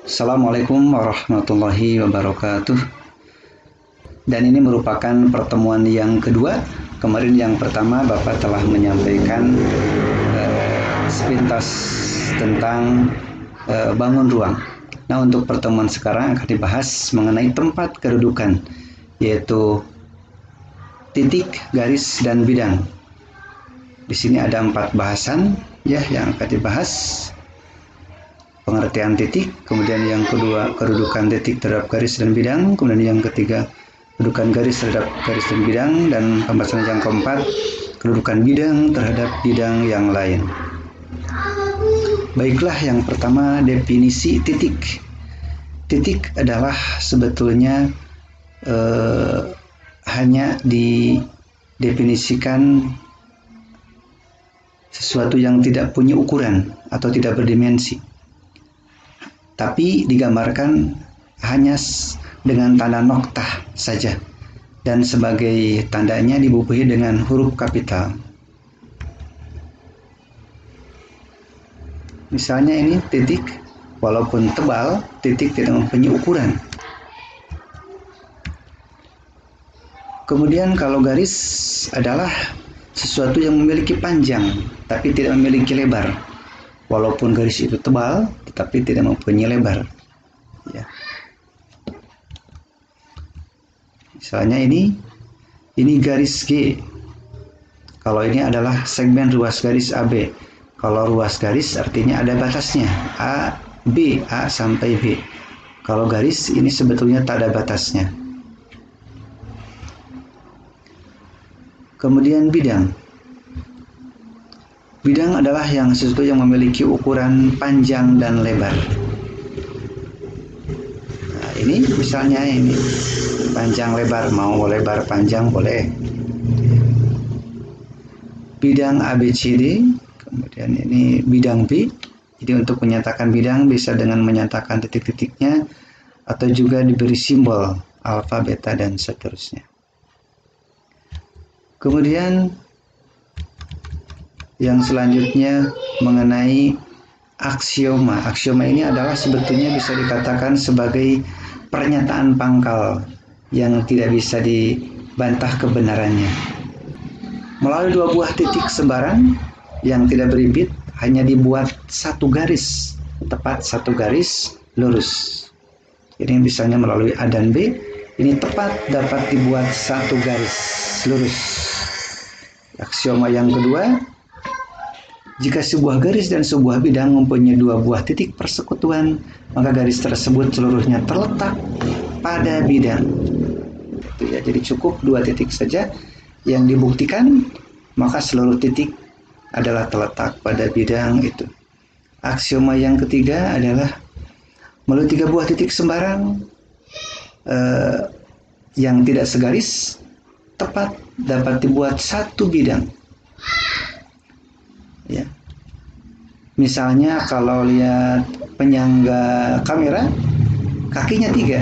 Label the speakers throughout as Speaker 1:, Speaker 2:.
Speaker 1: Assalamualaikum warahmatullahi wabarakatuh. Dan ini merupakan pertemuan yang kedua. Kemarin yang pertama Bapak telah menyampaikan sepintas tentang bangun ruang. Nah, untuk pertemuan sekarang akan dibahas mengenai tempat kedudukan, yaitu titik, garis, dan bidang. Di sini ada 4 bahasan ya yang akan dibahas. Pengertian titik, kemudian yang kedua kedudukan titik terhadap garis dan bidang, kemudian yang ketiga kedudukan garis terhadap garis dan bidang, dan pembahasan yang keempat kedudukan bidang terhadap bidang yang lain. Baiklah, yang pertama definisi titik. Titik adalah sebetulnya hanya didefinisikan sesuatu yang tidak punya ukuran atau tidak berdimensi, tapi digambarkan hanya dengan tanda noktah saja, dan sebagai tandanya dibubuhi dengan huruf kapital. Misalnya ini titik, walaupun tebal, titik tidak mempunyai ukuran. Kemudian kalau garis adalah sesuatu yang memiliki panjang tapi tidak memiliki lebar. Walaupun garis itu tebal, tetapi tidak mempunyai lebar. Ya. Misalnya ini garis G. Kalau ini adalah segmen ruas garis AB. Kalau ruas garis artinya ada batasnya, A sampai B. Kalau garis ini sebetulnya tak ada batasnya. Kemudian bidang. Bidang adalah sesuatu yang memiliki ukuran panjang dan lebar. Nah, ini misalnya ini panjang lebar, mau lebar panjang boleh. Bidang ABCD, kemudian ini bidang B. Jadi untuk menyatakan bidang bisa dengan menyatakan titik-titiknya atau juga diberi simbol alfa, beta, dan seterusnya. Kemudian yang selanjutnya mengenai aksioma. Aksioma ini adalah sebetulnya bisa dikatakan sebagai pernyataan pangkal yang tidak bisa dibantah kebenarannya. Melalui 2 buah titik sembarang yang tidak berimbit, hanya dibuat 1 garis, tepat 1 garis lurus. Ini misalnya melalui A dan B, ini tepat dapat dibuat 1 garis lurus. Aksioma yang kedua, jika sebuah garis dan sebuah bidang mempunyai 2 buah titik persekutuan, maka garis tersebut seluruhnya terletak pada bidang. Itu ya, jadi cukup 2 titik saja yang dibuktikan, maka seluruh titik adalah terletak pada bidang itu. Aksioma yang ketiga adalah melalui 3 buah titik sembarang yang tidak segaris, tepat dapat dibuat 1 bidang. Ya. Misalnya kalau lihat penyangga kamera, kakinya 3.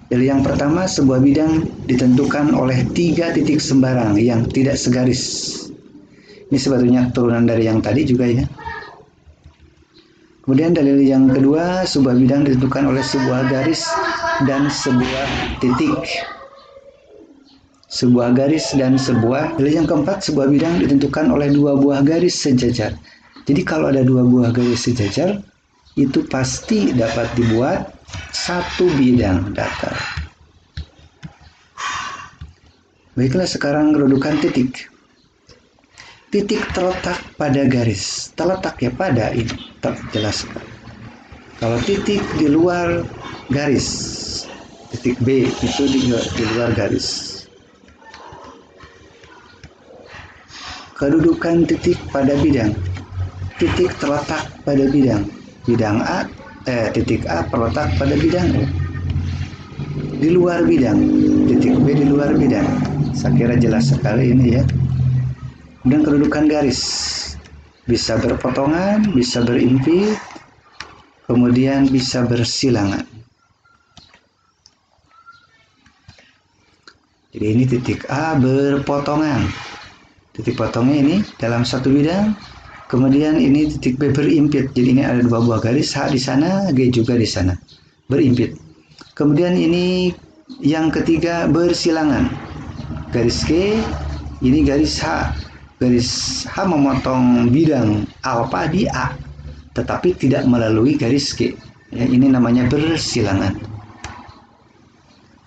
Speaker 1: Jadi yang pertama, sebuah bidang ditentukan oleh 3 titik sembarang yang tidak segaris. Ini sebetulnya turunan dari yang tadi juga ya. Kemudian dalil yang kedua, sebuah bidang ditentukan oleh sebuah garis dan sebuah titik. Sebuah garis dan sebuah. Dalil yang keempat, sebuah bidang ditentukan oleh 2 buah garis sejajar. Jadi kalau ada 2 buah garis sejajar, itu pasti dapat dibuat 1 bidang datar. Baiklah, sekarang kedudukan titik. Titik terletak pada garis. Terletak ya pada, ini terjelaskan. Kalau titik di luar garis, titik B itu di luar garis. Kedudukan titik pada bidang. Titik terletak pada bidang. Titik A terletak pada bidang A. Di luar bidang. Titik B di luar bidang. Saya kira jelas sekali ini ya. Dan kedudukan garis. Bisa berpotongan, bisa berimpit, kemudian bisa bersilangan. Jadi ini titik A berpotongan. Titik potongnya ini dalam 1 bidang, Kemudian ini titik B berimpit. Jadi ini ada dua buah garis, H di sana, G juga di sana. Berimpit. Kemudian ini yang ketiga bersilangan. Garis G, ini garis H. Garis H memotong bidang alfa di A, tetapi tidak melalui garis G. Ya, ini namanya bersilangan.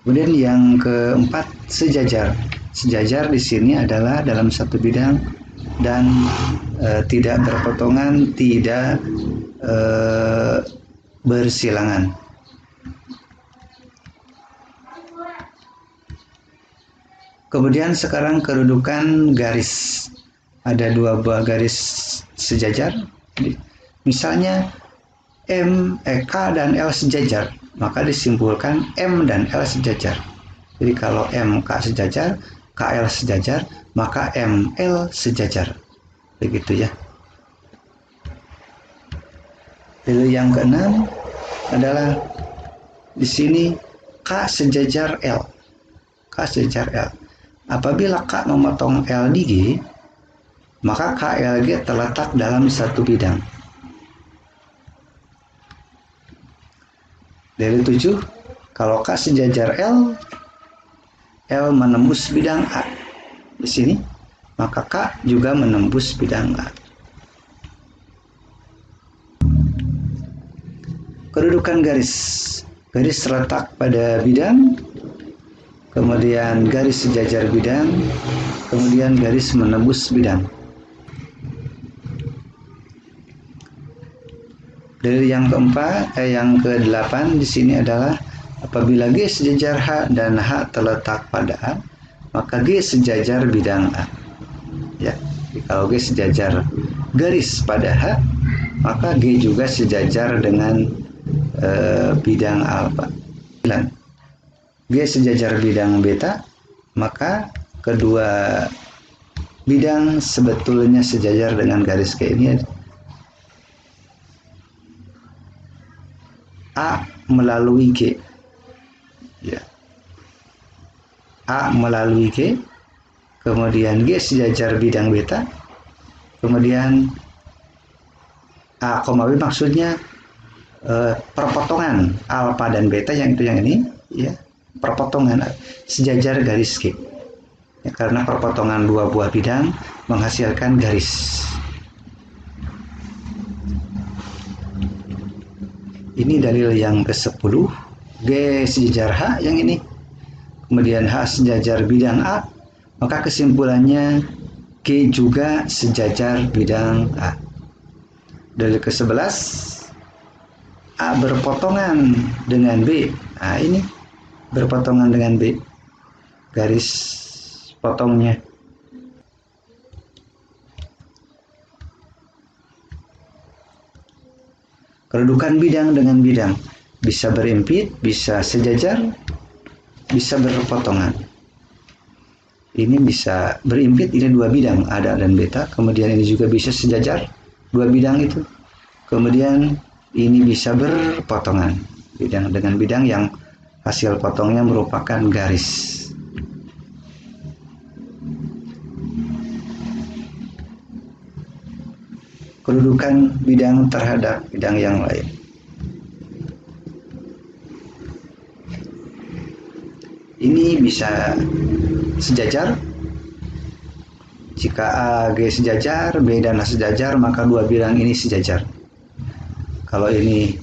Speaker 1: Kemudian yang keempat sejajar. Sejajar di sini adalah dalam satu bidang dan tidak berpotongan, tidak bersilangan. Kemudian sekarang kedudukan garis. Ada dua buah garis sejajar. Misalnya K dan L sejajar, maka disimpulkan M dan L sejajar. Jadi kalau MK sejajar, KL sejajar, maka ML sejajar. Begitu ya. Lalu yang keenam adalah di sini K sejajar L. K sejajar L. Apabila K memotong L di G, maka KLG terletak dalam satu bidang. Dari 7, kalau K sejajar L, L menembus bidang A di sini, maka K juga menembus bidang A. Kedudukan garis. Garis terletak pada bidang, kemudian garis sejajar bidang, kemudian garis menembus bidang. Dari yang keempat, yang ke-8 di sini adalah apabila G sejajar H dan H terletak pada A, maka G sejajar bidang A. Ya, kalau G sejajar garis pada H, maka G juga sejajar dengan bidang alfa. G sejajar bidang beta, maka kedua bidang sebetulnya sejajar dengan garis G ini. A melalui G, ya. A melalui G, kemudian G sejajar bidang beta, kemudian A, B maksudnya perpotongan alfa dan beta yang ini, ya, perpotongan sejajar garis G, ya, karena perpotongan dua buah bidang menghasilkan garis. Ini dalil yang ke-10, G sejajar H yang ini, kemudian H sejajar bidang A, maka kesimpulannya G juga sejajar bidang A. Dalil ke-11, A berpotongan dengan B. Nah, ini berpotongan dengan B, garis potongnya. Kedudukan bidang dengan bidang bisa berimpit, bisa sejajar, bisa berpotongan. Ini bisa berimpit, ini dua bidang, ada dan beta. Kemudian ini juga bisa sejajar, dua bidang itu. Kemudian ini bisa berpotongan, bidang dengan bidang yang hasil potongnya merupakan garis. Kedudukan bidang terhadap bidang yang lain. Ini bisa sejajar. Jika A, G sejajar, B dan A sejajar, maka dua bidang ini sejajar. Kalau ini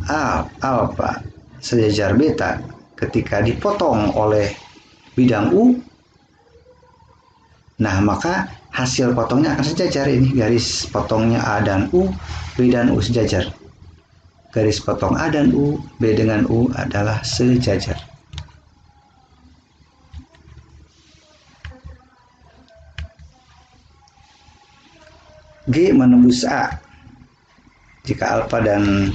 Speaker 1: A, alfa sejajar beta, ketika dipotong oleh bidang U, nah maka hasil potongnya akan sejajar. Ini garis potongnya A dan U, B dan U sejajar. Garis potong A dan U, B dengan U adalah sejajar. G menembus A. Jika alfa dan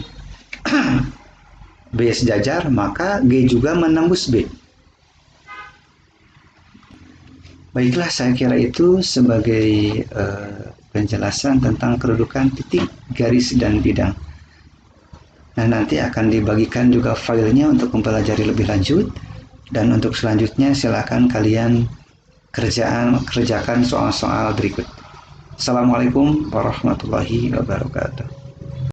Speaker 1: B sejajar, maka G juga menembus B. Baiklah, saya kira itu sebagai penjelasan tentang kedudukan titik, garis, dan bidang. Nah, nanti akan dibagikan juga filenya untuk mempelajari lebih lanjut. Dan untuk selanjutnya silakan kalian kerjakan soal-soal berikut. Assalamualaikum warahmatullahi wabarakatuh.